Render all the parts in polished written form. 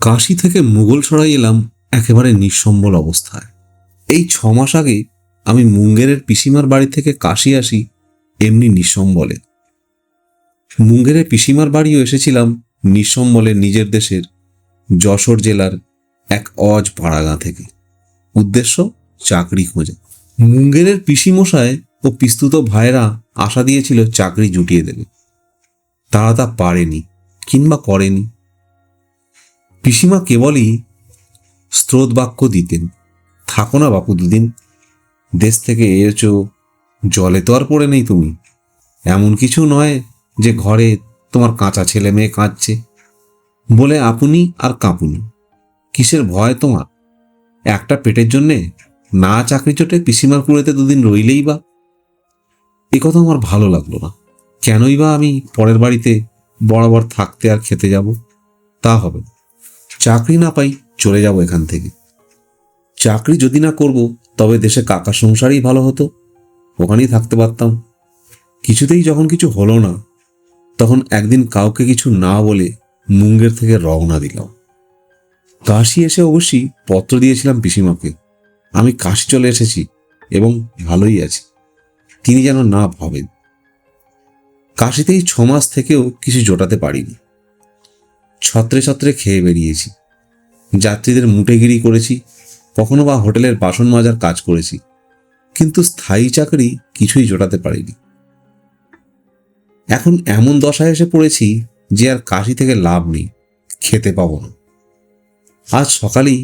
কাশি থেকে মুঘলসরাই এলাম একেবারে নিঃসম্বল অবস্থায়। এই 6 মাস আগে আমি মুঙ্গেরের পিসিমার বাড়ি থেকে কাশি আসি এমনি নিঃসম্বলে। মুঙ্গেরের পিসিমার বাড়িও এসেছিলাম নিঃসম্বলে নিজের দেশের যশোর জেলার এক অজ পাড়াগাঁ থেকে। উদ্দেশ্য চাকরি খোঁজা। মুঙ্গেরের পিসিমশায় ও পিস্তুত ভাইরা আশা দিয়েছিল চাকরি জুটিয়ে দেবে। তারা তা পারেনি কিংবা করেনি। পিসিমা কেবলই স্রোত বাক্য দিতেন, থাকো না বাপু দুদিন, দেশ থেকে এসেছো, জলে তো আর পড়ে নেই তুমি, এমন কিছু নয় যে ঘরে তোমার কাঁচা ছেলে মেয়ে কাঁদছে বলে আপনি আর কাঁপুনি। কিসের ভয় তোমার? একটা পেটের জন্যে না চাকরি চটে পিসিমার কুড়েতে দুদিন রইলেই বা। এ কথা আমার ভালো লাগলো না। কেনই বা আমি পরের বাড়িতে বরাবর থাকতে আর খেতে যাব? তা হবে না। চাকরি না পাই চলে যাব এখান থেকে। চাকরি যদি না করব তবে দেশে কাকা সংসারই ভালো হতো, ওখানেই থাকতে পারতাম। কিছুতেই যখন কিছু হলো না, তখন একদিন কাউকে কিছু না বলে মুঙ্গের থেকে রওনা দিলাম। কাশি এসে অবশ্যই পত্র দিয়েছিলাম পিসিমাকে, আমি কাশি চলে এসেছি এবং ভালোই আছি। তিনি যেন না ভাবেন। কাশিতেই 6 মাস থেকেও কিছু জোটাতে পারিনি। ছত্রে ছত্রে খেয়ে বেরিয়েছি, যাত্রীদের মুটেগিরি করেছি, কখনো বা হোটেলের বাসন মাজার কাজ করেছি, কিন্তু স্থায়ী চাকরি কিছুই জোটাতে পারিনি। এখন এমন দশায় এসে পড়েছি যে আর কাশি থেকে লাভ নেই, খেতে পাবো না। আজ সকালেই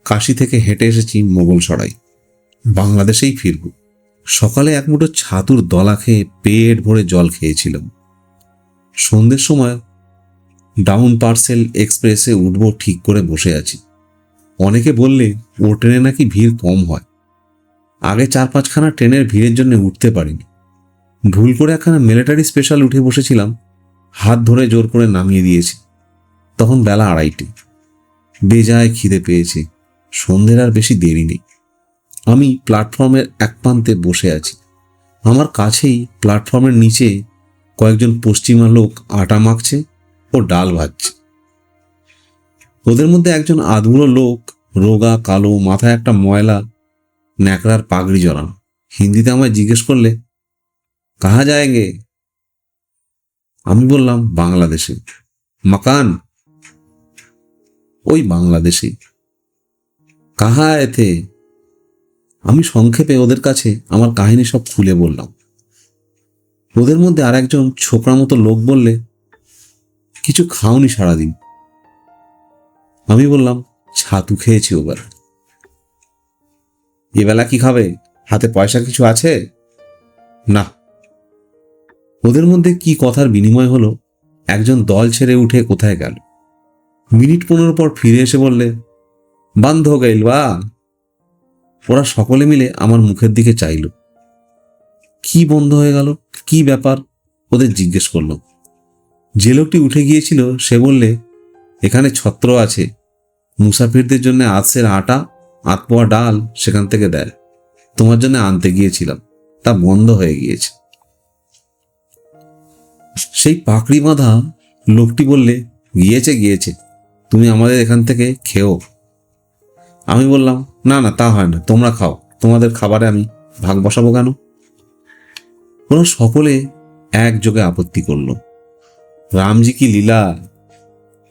কাশি থেকে হেঁটে এসেছি মুঘলসরাই, বাংলাদেশেই ফিরব। সকালে এক মুঠো ছাতুর দলা খেয়ে পেট ভরে জল খেয়েছিলাম। সন্ধ্যের সময় ডাউন পার্সেল এক্সপ্রেসে উঠব ঠিক করে বসে আছি। অনেকে বললে ও ট্রেনে নাকি ভিড় কম হয়। আগে 4-5খানা ট্রেনের ভিড়ের জন্য উঠতে পারিনি। ভুল করে একখানা মিলিটারি স্পেশাল উঠে বসেছিলাম, হাত ধরে জোর করে নামিয়ে দিয়েছি। তখন বেলা 2:30। বেজায় খিদে পেয়েছে। সন্ধ্যের আর বেশি দেরি নেই। আমি প্ল্যাটফর্মের এক প্রান্তে বসে আছি। আমার কাছেই প্ল্যাটফর্মের নিচে কয়েকজন পশ্চিমা লোক আটা মাখছে ও ডাল ভাজছে। ওদের মধ্যে একজন আধুলো লোক, রোগা কালো, মাথায় একটা ময়লা ন্যাকড়ার পাগড়ি জড়ানো, হিন্দিতে আমায় জিজ্ঞেস করলে, কাহা যায়েঙ্গে? আমি বললাম, বাংলাদেশে। মাকান? ওই বাংলাদেশে। কাহা আয়ে থে? আমি সংক্ষেপে ওদের কাছে আমার কাহিনী সব খুলে বললাম। ওদের মধ্যে আর একজন ছোকরা মতো লোক বললে, কিছু খাওনি সারাদিন? আমি বললাম, ছাতু খেয়েছি ওবার। এবেলা কি খাবে? হাতে পয়সা কিছু আছে? না। ওদের মধ্যে কি কথার বিনিময় হলো, একজন দল ছেড়ে উঠে কোথায় গেল। মিনিট 15 পর ফিরে এসে বললে, বন্ধ হো গইল বা। ওরা সকলে মিলে আমার মুখের দিকে চাইল। কি বন্ধ হয়ে গেল, কি ব্যাপার ওদের জিজ্ঞেস করল। যে লোকটি উঠে গিয়েছিল সে বললে, এখানে ছত্র আছে, মুসাফিরদের জন্য আতসের আটা, আতপোয়া ডাল সেখান থেকে দেয়, তোমার জন্য আনতে গিয়েছিলাম, তা বন্ধ হয়ে গিয়েছে। সেই পাকড়ি বাঁধা লোকটি বললে, গিয়েছে গিয়েছে, তুমি আমাদের এখান থেকে খেও। আমি বললাম, না না, তা হয় না, তোমরা খাও, তোমাদের খাবারে আমি ভাগ বসাবো কেন? ওরা সকলে একযোগে আপত্তি করল। রামজি কি লীলা,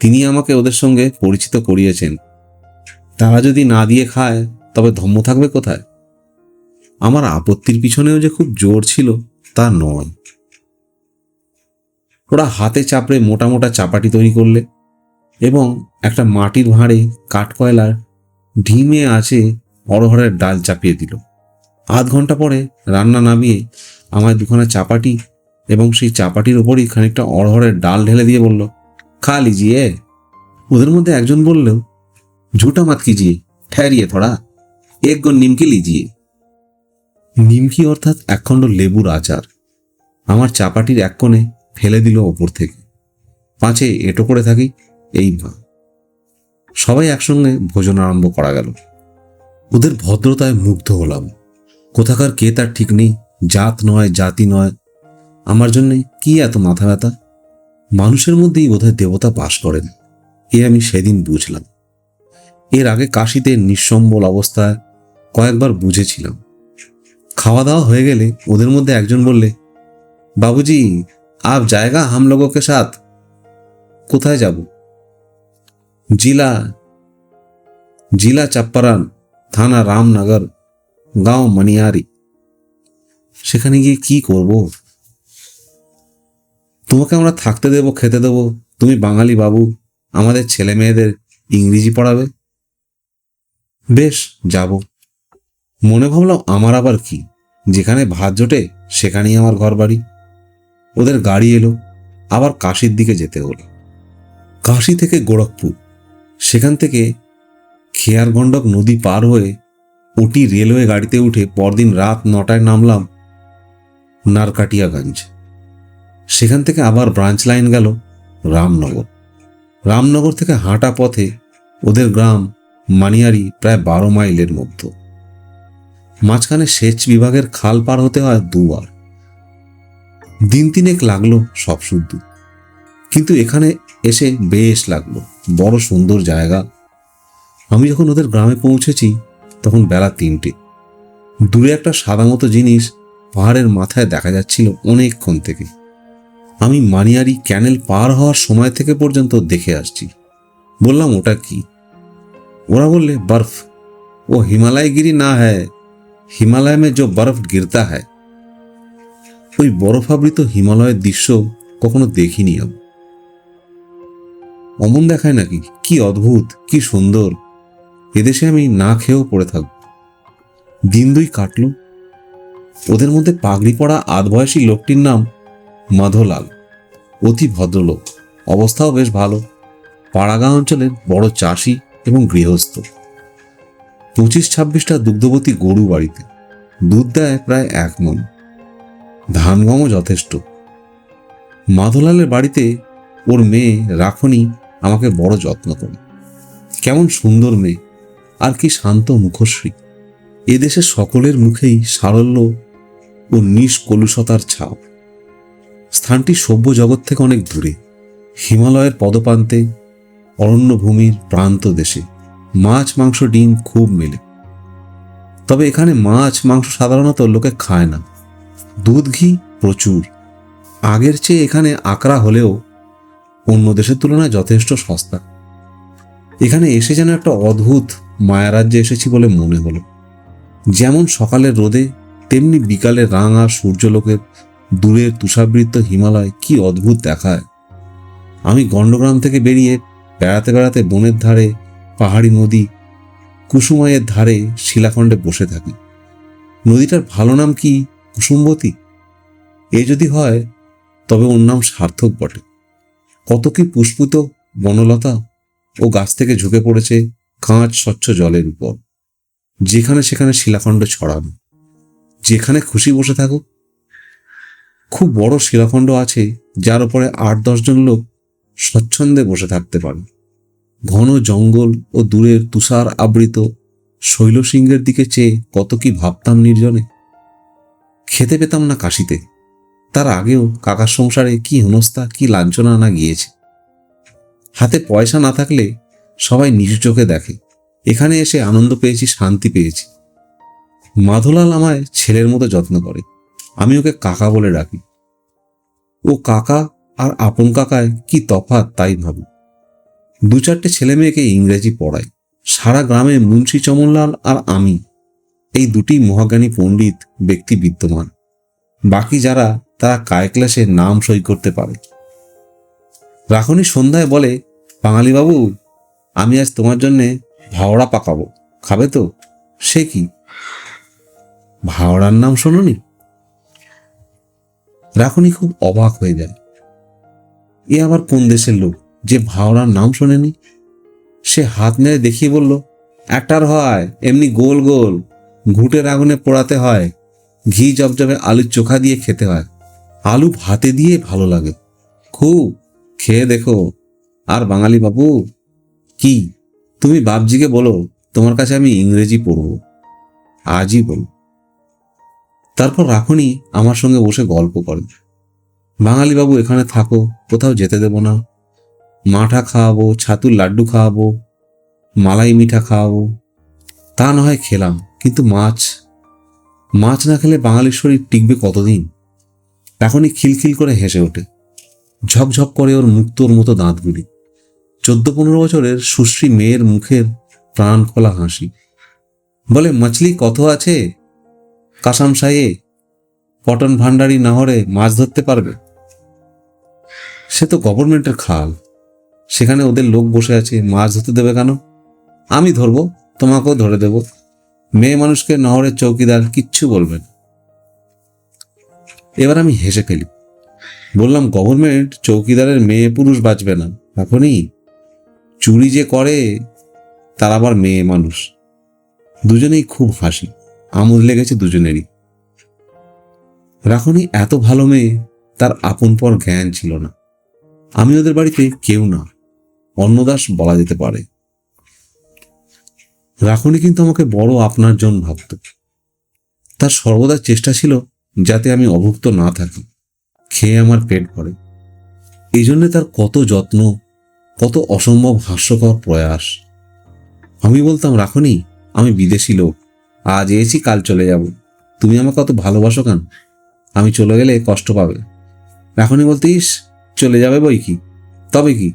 তিনি আমাকে ওদের সঙ্গে পরিচিত করিয়েছেন। তারা যদি না দিয়ে খায় তবে ধম্ম থাকবে কোথায়? আমার আপত্তির পিছনেও যে খুব জোর ছিল তা নয়। ওরা হাতে চাপড়ে মোটা মোটা চাপাটি তৈরি করলে এবং একটা মাটির ভাঁড়ে কাঠকয়লার ঢিমে আছে অড়হরের ডাল চাপিয়ে দিল। আধ ঘন্টা পরে রান্না নামিয়ে আমায় 2খানা চাপাটি এবং সেই চাপাটির ওপরই খানিকটা অড়হরের ডাল ঢেলে দিয়ে বলল, খা লিজিয়ে। ওদের মধ্যে একজন বললেও, ঝুটা মাত কিজিয়ে, ঠেরিয়ে থোড়া, এক গো নিমকি লিজিয়ে। নিমকি অর্থাৎ একখণ্ড লেবুর আচার আমার চাপাটির এক কোণে ফেলে দিল ওপর থেকে, পাঁচে এটো করে থাকি এই ভা। সবাই একসঙ্গে ভোজন আরম্ভ করা গেল। ওদের ভদ্রতায় মুগ্ধ হলাম। কোথাকার কে তার ঠিক নেই, জাত নয় জাতি নয়। আমার জন্যে কি এত মাথা ব্যথা? মানুষের মধ্যেই বোধহয় দেবতা বাস করেন। আমি সেদিন বুঝলাম। এর আগে কাশিতে নিঃসম্বল অবস্থায় কয়েকবার বুঝেছিলাম। খাওয়া দাওয়া হয়ে গেলে ওদের মধ্যে একজন বললে, বাবুজি আপ জায়গা হাম লোগোं के साथ। কোথায় যাব? জিলা জিলা চম্পারন, থানা রামনগর, গাঁও মনিয়ারি। সেখানে গিয়ে কি করব? তোমাকে আমরা থাকতে দেব, খেতে দেব, তুমি বাঙালি বাবু আমাদের ছেলে মেয়েদের ইংরেজি পড়াবে। বেশ, যাব। মনে ভাবলাম আমার আবার কি, যেখানে ভাত জোটে সেখানেই আমার ঘর বাড়ি। ওদের গাড়ি এলো, আবার কাশির দিকে যেতে হলো। কাশি থেকে গোরখপুর, সেখান থেকে খেয়ার গন্ডক নদী পার হয়ে ওটি রেলওয়ে গাড়িতে উঠে পরদিন রাত 9টায় নামলাম নারকাটিয়াগঞ্জ। সেখান থেকে আবার ব্রাঞ্চ লাইন গেল রামনগর। রামনগর থেকে হাঁটা পথে ওদের গ্রাম মানিয়ারি প্রায় 12 মাইলের মধ্যে। মাঝখানে সেচ বিভাগের খাল পার হতে হয় 2 বার। দিন 3 লাগলো সব শুদ্ধ, কিন্তু এখানে এসে বেশ লাগলো। বড় সুন্দর জায়গা। আমি যখন ওদের গ্রামে পৌঁছেছি তখন বেলা 3টে। দূরে একটা সাদা মতো জিনিস পাহাড়ের মাথায় দেখা যাচ্ছিল অনেকক্ষণ থেকে। আমি মানিয়ারি ক্যানেল পার হওয়ার সময় থেকে পর্যন্ত দেখে আসছি। বললাম, ওটা কি? ওরা বললে, বরফ। ও হিমালয় গিরি না হ্যায়, হিমালয় মে जो बर्फ गिरता है। ওই বরফাবৃত হিমালয়ের দৃশ্য কখনো দেখিনি আমি। অমন দেখায় নাকি? কি অদ্ভুত, কি সুন্দর। এদেশে আমি না খেয়েও পড়ে থাকব। দিন 2 কাটল। ওদের মধ্যে পাগড়ি পড়া আধবয়সী লোকটির নাম মাধোলাল। অতি ভদ্রলোক, অবস্থাও বেশ ভালো। পাড়াগাঁ অঞ্চলের বড় চাষি এবং গৃহস্থ। 25-26টা দুগ্ধবতী গরু বাড়িতে, দুধ দেয় প্রায় 1 মণ। ধান গমও যথেষ্ট। মাধোলালের বাড়িতে ওর মেয়ে রাখনি আমাকে বড় যত্ন করে। কেমন সুন্দর মেয়ে, আর কি শান্ত মুখশ্রী। এদেশে সকলের মুখেই সারল্য ও নিষ্কলুষতার ছাপ। স্থানটি সভ্য জগৎ থেকে অনেক দূরে, হিমালয়ের পদপ্রান্তে, অরণ্যভূমির প্রান্ত দেশে। মাছ মাংস ডিম খুব মেলে। তবে এখানে মাছ মাংস সাধারণত লোকে খায় না। দুধ ঘি প্রচুর। আগের চেয়ে এখানে আকড়া হলেও অন্য দেশের তুলনায় যথেষ্ট সস্তা। এখানে এসে যেন একটা অদ্ভুত মায়ারাজ্যে এসেছি বলে মনে হলো। যেমন সকালের রোদে, তেমনি বিকালে রাঙা সূর্যলোকের দূরের তুষাবৃত হিমালয় কি অদ্ভুত দেখায়। আমি গণ্ডগ্রাম থেকে বেরিয়ে বেড়াতে বেড়াতে বনের ধারে, পাহাড়ি নদী কুসুমাইয়ের ধারে শিলাখণ্ডে বসে থাকি। নদীটার ভালো নাম কি কুসুমবতী? এ যদি হয় তবে ওর নাম সার্থক বটে। কত কি পুষ্পিত বনলতা ও গাছ থেকে ঝুঁকে পড়েছে কাঁচ স্বচ্ছ জলের উপর। যেখানে সেখানে শিলাখণ্ড ছড়ানো। যেখানে খুশি বসে থাকুক। খুব বড় শিলাখণ্ড আছে যার উপরে 8-10 জন লোক স্বচ্ছন্দে বসে থাকতে পারে। ঘন জঙ্গল ও দূরের তুষার আবৃত শৈলশৃঙ্গের দিকে চেয়ে কত কি ভাবতাম নির্জনে। খেতে পেতাম না কাশিতে। তার আগেও কাকার সংসারে কি হেনস্থা, কি লাঞ্ছনা না গিয়েছে। হাতে পয়সা না থাকলে সবাই নিচু চোখে দেখে। এখানে এসে আনন্দ পেয়েছি, শান্তি পেয়েছি। মাধোলাল আমায় ছেলের মতো যত্ন করে। আমি ওকে কাকা বলে ডাকি। ও কাকা আর আপন কাকায় কি তফাৎ তাই ভাবি। 2-4টে ছেলে মেয়েকে ইংরেজি পড়ায়। সারা গ্রামে মুন্সি চমনলাল আর আমি, এই 2টি মহাজ্ঞানী পণ্ডিত ব্যক্তি বিদ্যমান। বাকি যারা, তারা কায় ক্লাসে নাম সই করতে পারে। রাখনি সন্ধ্যায় বলে, বাঙালি বাবু আমি আজ তোমার জন্যে ভাওড়া পাকাবো, খাবে তো? সে কি, ভাওড়ার নাম শোনোনি? রাখনি খুব অবাক হয়ে যায়। এ আবার কোন দেশের লোক যে ভাওড়ার নাম শোনেনি? সে হাত নেড়ে দেখিয়ে বলল, একটার হয়, এমনি গোল গোল, ঘুঁটের আগুনে পোড়াতে হয়, ঘি জবজবে আলুর চোখা দিয়ে খেতে হয়। আলু ভাতে দিয়ে ভালো লাগে খুব, খেয়ে দেখো। আর বাঙালি বাবু কি, তুমি বাপজিকে বলো তোমার কাছে আমি ইংরেজি পড়ব, আজই বল। তারপর রাখনি আমার সঙ্গে বসে গল্প করেন। বাঙালি বাবু এখানে থাকো, কোথাও যেতে দেব না। মাঠা খাওয়াবো, ছাতুর লাড্ডু খাওয়াবো, মালাই মিঠা খাওয়াবো। তা না হয় খেলাম, কিন্তু মাছ না খেলে বাঙালির শরীর টিকবে কতদিন? এখনই খিলখিল করে হেসে ওঠে। ঝকঝক করে ওর মুক্তোর মতো দাঁতগুলি। 14-15 বছরের সুশ্রী মেয়ের মুখের প্রাণ খোলা হাসি। বলে, মাছলি কত আছে কাসাম সাইয়ে? কটন ভান্ডারি নাহরে মাছ ধরতে পারবে? সে তো গভর্নমেন্টের খাল, সেখানে ওদের লোক বসে আছে, মাছ ধরতে দেবে কেন? আমি ধরবো, তোমাকেও ধরে দেব। মেয়ে মানুষকে নহরের চৌকিদার কিচ্ছু বলবেন। এবার আমি হেসে ফেলি। বললাম, গভর্নমেন্ট চৌকিদারের মেয়ে পুরুষ বাঁচবে না। এখনই চুরি যে করে তার আবার মেয়ে মানুষ। দুজনেই খুব হাসি, আমোদ লেগেছে দুজনেরই। রাখনি এত ভালো মেয়ে, তার আপন পর জ্ঞান ছিল না। আমি ওদের বাড়িতে কেউ না, অন্নদাস বলা যেতে পারে। রাখনি কিন্তু আমাকে বড় আপনার জন ভাবত। তার সর্বদা চেষ্টা ছিল যাতে আমি অভুক্ত না থাকি, খেয়ে আমার পেট ভরে। এই জন্য তার কত যত্ন, কত অসম্ভব হাস্যকর প্রয়াস। আমি বলতাম, রাখনি, আমি বিদেশি লোক, আজ এসেছি কাল চলে যাব, তুমি আমাকে অত ভালোবাসো কেন? আমি চলে গেলে কষ্ট পাবে। রাখনি বলতিস, চলে যাবে বই কি, তবে কি?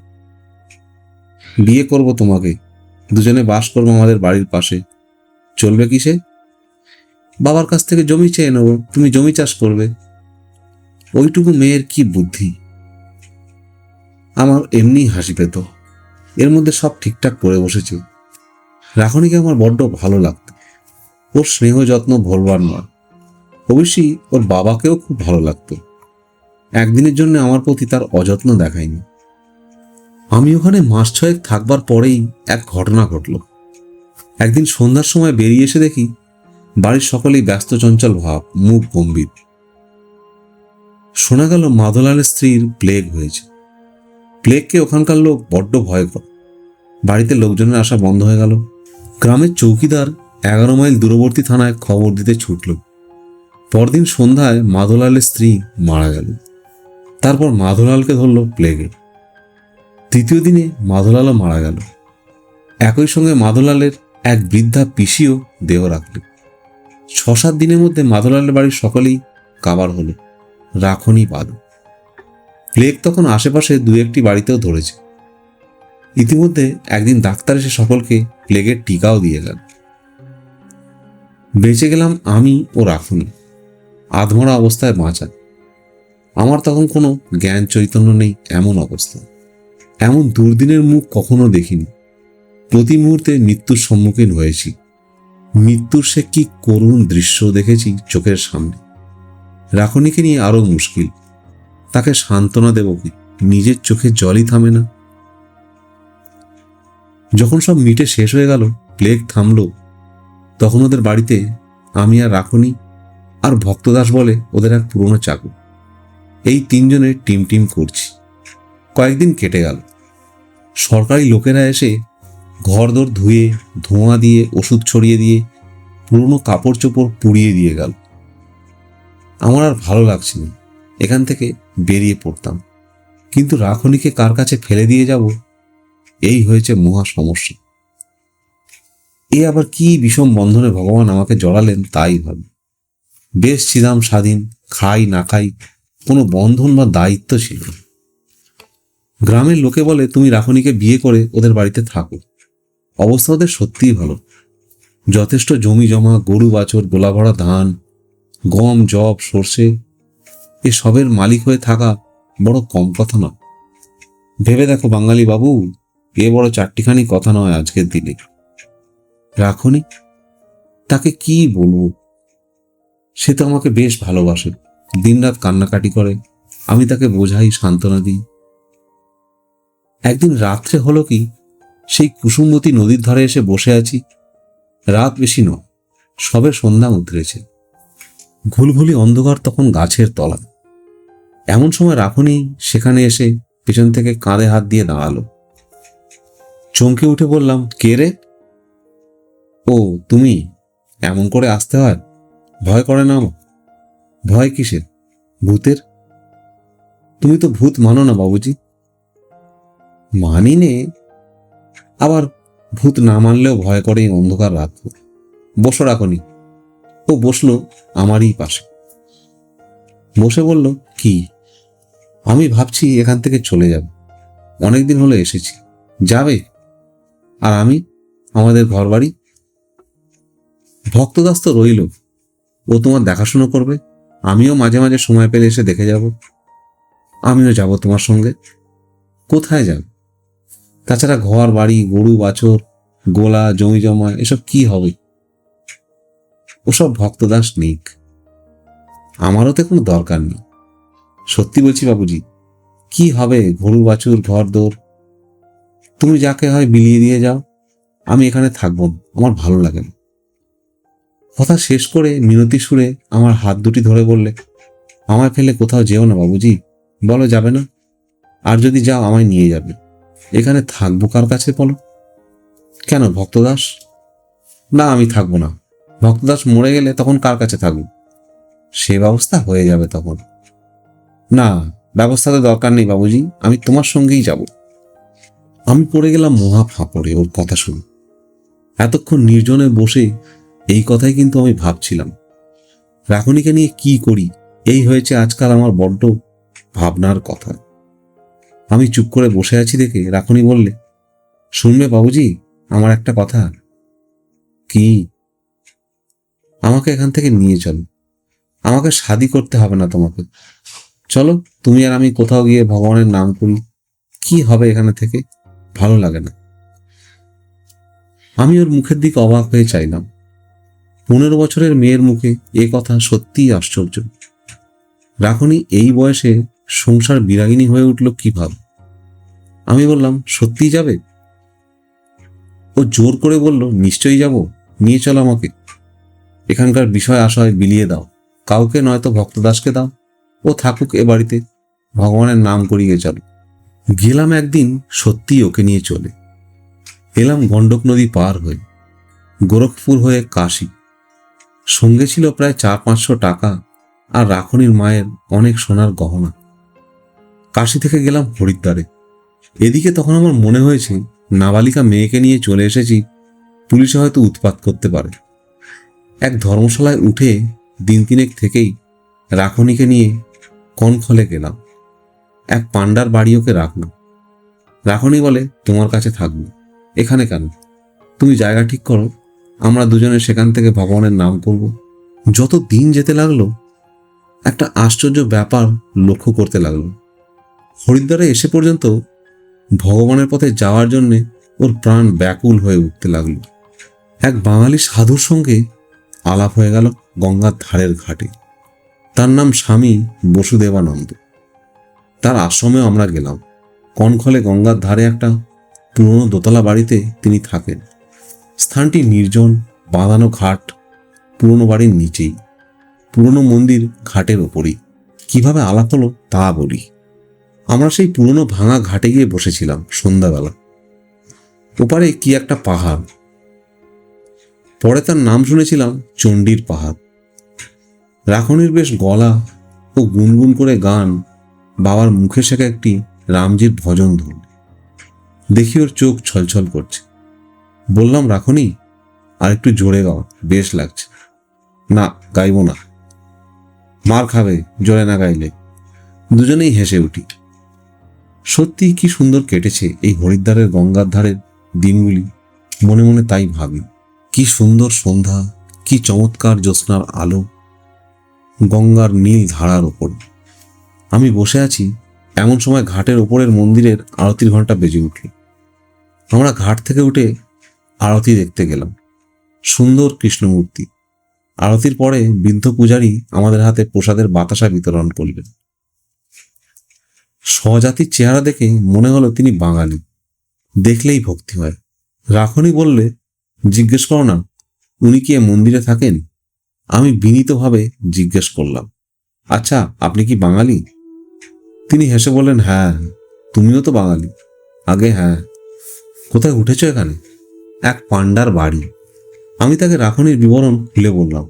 বিয়ে করব তোমাকে, দুজনে বাস করবো আমাদের বাড়ির পাশে। চলবে কিসে? বাবার কাছ থেকে জমি চেয়ে নেব, তুমি জমি চাষ করবে। ওইটুকু মেয়ের কি বুদ্ধি! আমার এমনি হাসি পেত। এর মধ্যে সব ঠিকঠাক করে বসেছে। রাখনিকে আমার বড্ড ভালো লাগত। ওর স্নেহ যত্ন ভোলবার নয়। অবশ্যই ওর বাবাকেও খুব ভালো লাগত। একদিনের জন্য আমার প্রতি তার অযত্ন দেখায়নি। আমি ওখানে মাস 6 থাকবার পরেই এক ঘটনা ঘটল। একদিন সন্ধ্যার সময় বেরিয়ে এসে দেখি বাড়ির সকলেই ব্যস্ত চঞ্চল ভাব, মুখ গম্ভীর। শোনা গেল মাধলালের স্ত্রীর প্লেগ হয়েছে। প্লেগকে ওখানকার লোক বড্ড ভয় করে। বাড়িতে লোকজনের আসা বন্ধ হয়ে গেল। গ্রামের চৌকিদার 11 মাইল দূরবর্তী থানায় খবর দিতে ছুটল। পরদিন সন্ধ্যায় মাধলালের স্ত্রী মারা গেল। তারপর মাধলালকে ধরল প্লেগে। তৃতীয় দিনে মাধলালও মারা গেল। একই সঙ্গে মাধলালের এক বৃদ্ধা পিসিও দেহ রাখল। 6-7 দিনের মধ্যে মাধলালের বাড়ির সকলেই কাবার হলো, রাখনি বাদ। প্লেগ তখন আশেপাশে 2-1টি বাড়িতেও ধরেছে। ইতিমধ্যে একদিন ডাক্তার এসে সকলকে প্লেগের টিকাও দিয়ে গেল। বেঁচে গেলাম আমি ও রাখনি, আধমরা অবস্থায় বাঁচা। আমার তখন কোনো জ্ঞান চৈতন্য নেই। এমন অবস্থা, এমন দুর্দিনের মুখ কখনো দেখিনি। প্রতি মুহূর্তে মৃত্যুর সম্মুখীন হয়েছি। মৃত্যুর সে কি করুণ দৃশ্য দেখেছি চোখের সামনে। রাখনিকে নিয়ে আরো মুশকিল। তাকে সান্ত্বনা দেব কি? নিজের চোখে জলই থামে না। যখন সব মিটে শেষ হয়ে গেল, প্লেগ থামল, তখন ওদের বাড়িতে আমি আর রাখনি আর ভক্তদাস বলে ওদের এক পুরনো চাকর, এই 3 জনে টিম টিম করছি। কয়েকদিন কেটে গেল। সরকারি লোকেরা এসে ঘরদোর ধুয়ে, ধোঁয়া দিয়ে, ওষুধ ছড়িয়ে দিয়ে, পুরনো কাপড় চোপড় পুড়িয়ে দিয়ে গেল। আমার আর ভালো লাগছে না, এখান থেকে বেরিয়ে পড়তাম। কিন্তু রাখনিকে কার কাছে ফেলে দিয়ে যাব, এই হয়েছে মহা সমস্যা। এ আবার কি বিষম বন্ধনে ভগবান আমাকে জড়ালেন তাই ভাবি। বেশ ছিলাম স্বাধীন, খাই না খাই, কোনো বন্ধন বা দায়িত্ব ছিল না। গ্রামের লোকে বলে, তুমি রাখনিকে বিয়ে করে ওদের বাড়িতে থাকো। অবস্থা ওদের সত্যিই ভালো। যথেষ্ট জমি জমা, গরু বাছর, গোলা ভরা ধান, গম, জব, সর্ষে, এসবের মালিক হয়ে থাকা বড় কম কথা নয়। ভেবে দেখো বাঙালি বাবু, এ বড় 4টিখানি কথা নয় আজকের দিনে। রাখনি, তাকে কি বলবো? সে তো আমাকে বেশ ভালোবাসে, দিনরাত কান্নাকাটি করে, আমি তাকে বোঝাই, সান্ত্বনা দিই। একদিন রাত্রে হলো কি, সেই কুসুমবতী নদীর ধারে এসে বসে আছি। রাত বেশি নয়, সবে সন্ধ্যা উতরেছে। ঘুলঘুলি অন্ধকার তখন গাছের তলা। এমন সময় রাখনি সেখানে এসে পেছন থেকে কাঁধে হাত দিয়ে দাঁড়ালো। চমকে উঠে বললাম, কে রে? ও তুমি? এমন করে আসতে হয়? ভয় করে না আমার? ভয় কিসের? ভূতের? তুমি তো ভূত মানো না বাবুজি। মানি নে, আবার ভূত না মানলেও ভয় করে এই অন্ধকার রাত। বসো রাখনি। ও বসলো আমারই পাশে, বসে বলল, কি? আমি ভাবছি এখান থেকে চলে যাব, অনেকদিন হলো এসেছি। যাবে? আর আমি, আমাদের ঘর বাড়ি? ভক্তদাস তো রইল, ও তোমার দেখাশুনো করবে, আমিও মাঝে মাঝে সময় পেলে এসে দেখে যাব। আমিও যাব তোমার সঙ্গে। কোথায় যাব? তাছাড়া ঘর বাড়ি, গরু বাছর, গোলা, জমি জমা, এসব কি হবে? ওসব ভক্তদাস নিক, আমারও তো কোনো দরকার নেই। সত্যি বলছি বাবুজি, কি হবে গরু বাছুর, ঘর দোর? তুমি যাকে হয় বিলিয়ে দিয়ে যাও, আমি এখানে থাকবো না, আমার ভালো লাগে না। কথা শেষ করে মিনতি সুরে আমার হাত দুটি ধরে বললে, আমায় ফেলে কোথাও যেও না বাবুজি, বলো যাবে না? আর যদি যাও আমায় নিয়ে যাবে। এখানে থাকবো কার কাছে বলো? কেন ভক্তদাস? না, আমি থাকবো না। ভক্তদাস মরে গেলে তখন কার কাছে থাকবো? সে ব্যবস্থা হয়ে যাবে তখন। না, ব্যবস্থা তো দরকার নেই বাবুজি, আমি তোমার সঙ্গেই যাব। আমি পড়ে গেলাম মহা ফাঁপড়ে ওর কথা শুনে। এতক্ষণ নির্জনে বসে এই কথাই কিন্তু আমি ভাবছিলাম, রাখনিকে নিয়ে কি করি, এই হয়েছে আজকাল আমার বড্ড ভাবনার কথা। আমি চুপ করে বসে আছি দেখে রাখনি বললে, শুনবে বাবুজি, আমার একটা কথা। কি? আমাকে এখান থেকে নিয়ে চলো। আমাকে শাদি করতে হবে না তোমাকে। চলো, তুমি আর আমি কোথাও গিয়ে ভগবানের নাম করি। কি হবে এখানে থেকে? ভালো লাগে না। আমি ওর মুখের দিকে অবাক হয়ে চাইলাম। 15 বছরের মেয়ের মুখে এ কথা সত্যিই আশ্চর্য। রাখনি এই বয়সে সংসার বিরাগিনী হয়ে উঠল কিভাবে? আমি বললাম, সত্যিই যাবে? ও জোর করে বলল, নিশ্চয়ই যাব, নিয়ে চলো আমাকে। এখানকার বিষয় আশয় বিলিয়ে দাও, কাউকে নয়তো ভক্তদাসকে দাও, ও থাকুক এ বাড়িতে, ভগবানের নাম করিয়ে চলো। গেলাম একদিন সত্যি ওকে নিয়ে চলে। এলাম গণ্ডক নদী পার হয়ে, গোরখপুর হয়ে কাশী। সঙ্গে ছিল প্রায় 400-500 টাকা আর রাখনির মায়ের অনেক সোনার গহনা। কাশী থেকে গেলাম হরিদ্বারে। এদিকে তখন আমার মনে হয়েছে নাবালিকা মেয়েকে নিয়ে চলে এসেছি, পুলিশে হয়তো উৎপাত করতে পারে। এক ধর্মশালায় উঠে দিন তিনেক থেকেই রাখনিকে নিয়ে কনখলে গেলাম। এক পান্ডার বাড়ি ওকে রাখলাম। রাখনি বলে, তোমার কাছে থাকবো। এখানে কেন? তুমি জায়গা ঠিক করো, আমরা দুজনে সেখান থেকে ভগবানের নাম করব। যত দিন যেতে লাগলো একটা আশ্চর্য ব্যাপার লক্ষ্য করতে লাগলো। হরিদ্বারে এসে পর্যন্ত ভগবানের পথে যাওয়ার জন্যে ওর প্রাণ ব্যাকুল হয়ে উঠতে লাগলো। এক বাঙালি সাধুর সঙ্গে আলাপ হয়ে গেল গঙ্গার ধারের ঘাটে। তার নাম স্বামী বসুদেবানন্দ। তার আশ্রমেও আমরা গেলাম। কনখলে গঙ্গার ধারে একটা পুরনো দোতলা বাড়িতে তিনি থাকেন। স্থানটি নির্জন, বাঁধানো ঘাট পুরনো বাড়ির নিচেই, পুরনো মন্দির ঘাটের ওপরই। কিভাবে আলাপ হলো তা বলি। আমরা সেই পুরনো ভাঙা ঘাটে গিয়ে বসেছিলাম সন্ধ্যাবেলা। ওপারে কি একটা পাহাড়, পরে তার নাম শুনেছিলাম চণ্ডীর পাহাড়। রাখনির বেশ গলা ও গুনগুন করে গান বাবার মুখে শেখা একটি রামজির ভজন ধরল। দেখি ওর চোখ ছলছল করছে। বললাম, রাখনি, আর একটু জোরে গাও, বেশ লাগছে। না, গাইব না, মার খাবে জোরে না গাইলে। দুজনেই হেসে উঠি। সত্যি কি সুন্দর কেটেছে এই হরিদ্বারের গঙ্গার ধারের দিনগুলি, মনে মনে তাই ভাবি। কি সুন্দর সন্ধ্যা, কি চমৎকার জ্যোৎস্নার আলো গঙ্গার নীল ধারার ওপর। আমি বসে আছি, এমন সময় ঘাটের ওপরের মন্দিরের আরতির ঘণ্টা বেজে উঠল। আমরা ঘাট থেকে উঠে আরতি দেখতে গেলাম। সুন্দর কৃষ্ণমূর্তি। আরতির পরে বৃদ্ধ পূজারী আমাদের হাতে প্রসাদের বাতাসা বিতরণ করলেন। স্বজাতির চেহারা দেখে মনে হলো তিনি বাঙালি, দেখলেই ভক্তি হয়। রাখনি বললে, জিজ্ঞেস করো না, উনি কি এ মন্দিরে থাকেন? আমি বিনীতভাবে জিজ্ঞেস করলাম, আচ্ছা, আপনি কি বাঙালি? তিনি হেসে বললেন, হ্যাঁ। তুমিও তো বাঙালি? আগে হ্যাঁ। কোথায় উঠেছ এখানে? এক পান্ডার বাড়ি। আমি তাকে রাখনির বিবরণ খুলে বললাম।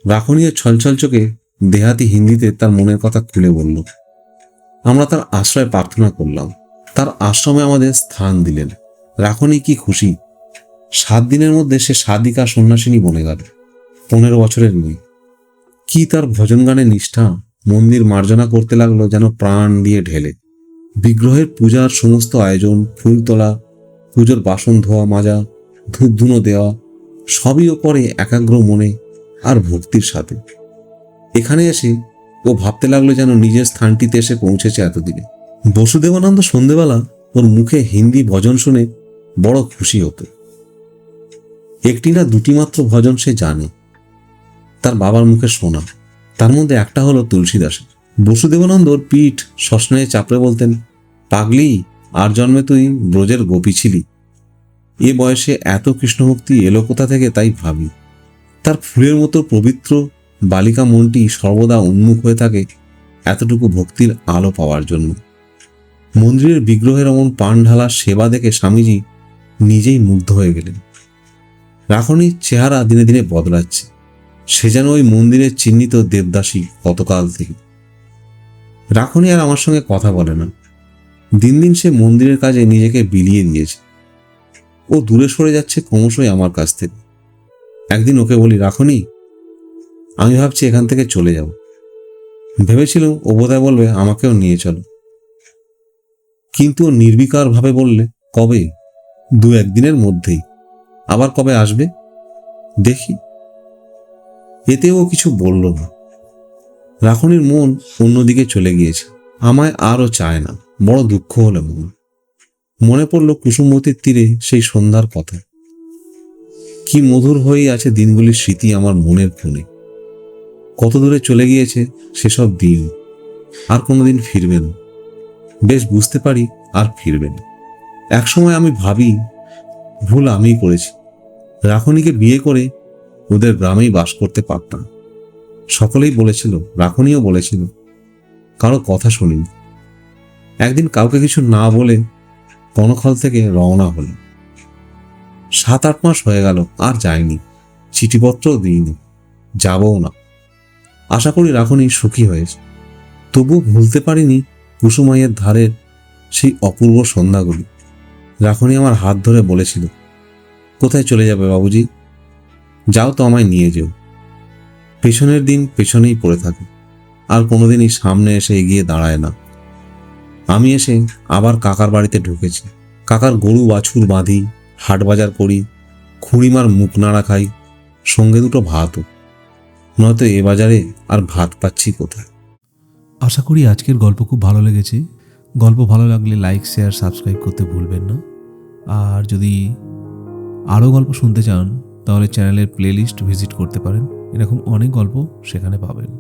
রাখনিও ছলছল চোখে দেহাতি হিন্দিতে তার মনের কথা খুলে বলল। আমরা তার আশ্রয় প্রার্থনা করলাম। তার আশ্রমে আমাদের স্থান দিলেন। রাখনি কি খুশি! 7 দিনের মধ্যে সে সাধিকা সন্ন্যাসিনী বনে গেল। 15 বছরের মেয়ে। কি তার ভজন গানে নিষ্ঠা! মন্দির মার্জনা করতে লাগলো যেন প্রাণ দিয়ে ঢেলে। বিগ্রহের পূজার সমস্ত আয়োজন, ফুল তোলা, পুজোর বাসন ধোয়া মাজা, ধূপ ধুনো দেওয়া, সবই ও করে একাগ্র মনে আর ভক্তির সাথে। এখানে এসে ও ভাবতে লাগলো যেন নিজের স্থানটিতে এসে পৌঁছেছে এতদিনে। বসুদেবানন্দ সন্ধেবেলা ওর মুখে হিন্দি ভজন শুনে বড় খুশি হতো। একটি না দুটি মাত্র ভজন সে জানে, তার বাবার মুখে শোনা। তার মধ্যে একটা হলো তুলসীদাসের। বসুদেবানন্দ ওর পিঠ শ্মশানে চাপড়ে বলতেন, পাগলি, আর জন্মে তুই ব্রজের গোপী ছিলি। এ বয়সে এত কৃষ্ণভক্তি এলো কোথা থেকে তাই ভাবি। তার ফুলের মতো পবিত্র বালিকা মনটি সর্বদা উন্মুখ হয়ে থাকে এতটুকু ভক্তির আলো পাওয়ার জন্য। মন্দিরের বিগ্রহের অমন পান ঢালা সেবা দেখে স্বামীজি নিজেই মুগ্ধ হয়ে গেলেন। রাখনির চেহারা দিনে দিনে বদলাচ্ছে। সে যেন ওই মন্দিরের চিহ্নিত দেবদাসী কতকাল থেকে। রাখনি আর আমার সঙ্গে কথা বলে না। দিন দিন সে মন্দিরের কাজে নিজেকে বিলিয়ে দিয়েছে। ও দূরে সরে যাচ্ছে ক্রমশই আমার কাছ থেকে। একদিন ওকে বলি, রাখনি, আমি ভাবছি এখান থেকে চলে যাব। ভেবেছিলাম ও বোধহয় বলবে আমাকেও নিয়ে চলো, কিন্তু ও নির্বিকার ভাবে বললে, কবে? 2-1 দিনের মধ্যেই। আবার কবে আসবে দেখি। এতে ও কিছু বলল না। রাখনির মন অন্যদিকে চলে গিয়েছে। আমায় আরও চায় না। বড় দুঃখ হলো মনে পড়ল কুসুমবতীর তীরে সেই সন্ধ্যার কথা। কি মধুর হয়েই আছে দিনগুলির স্মৃতি আমার মনের কোণে। কত দূরে চলে গিয়েছে সেসব দিন। আর কোনোদিন ফিরবে না। বেশ বুঝতে পারি আর ফিরবে না। একসময় আমি ভাবি, ভুল আমিই করেছি। রাখনিকে বিয়ে করে ওদের গ্রামেই বাস করতে পারতাম। সকলেই বলেছিল, রাখনিও বলেছিল, কারো কথা শুনিনি। একদিন কাউকে কিছু না বলে কনকহল থেকে রওনা হলো। 7-8 মাস হয়ে গেল, আর যাইনি, চিঠিপত্রও দিইনি, যাবও না। আশা করি রাখনি সুখী হয়েছে। তবু ভুলতে পারিনি কুসুমাইয়ের ধারের সেই অপূর্ব সন্ধ্যাগুলি। রাখনি আমার হাত ধরে বলেছিল, কোথায় চলে যাবে বাবুজি? যাও তো, আমায় নিয়ে যেও। পেছনের দিন পেছনেই পড়ে থাকে, আর কোনোদিনই সামনে এসে এগিয়ে দাঁড়ায় না। আমি এসে আবার কাকার বাড়িতে ঢুকেছি। কাকার গরু বাছুর বাঁধি, হাট বাজার করি, খুঁড়িমার মুখ নাড়া খাই, সঙ্গে দুটো ভাতও। নয়তো এ বাজারে আর ভাত পাচ্ছি কোথায়। আশা করি আজকের গল্প খুব ভালো লেগেছে। গল্প ভালো লাগলে লাইক, শেয়ার, সাবস্ক্রাইব করতে ভুলবেন না। আর যদি আরও গল্প শুনতে চান তাহলে চ্যানেলের প্লেলিস্ট ভিজিট করতে পারেন। এরকম অনেক গল্প সেখানে পাবেন।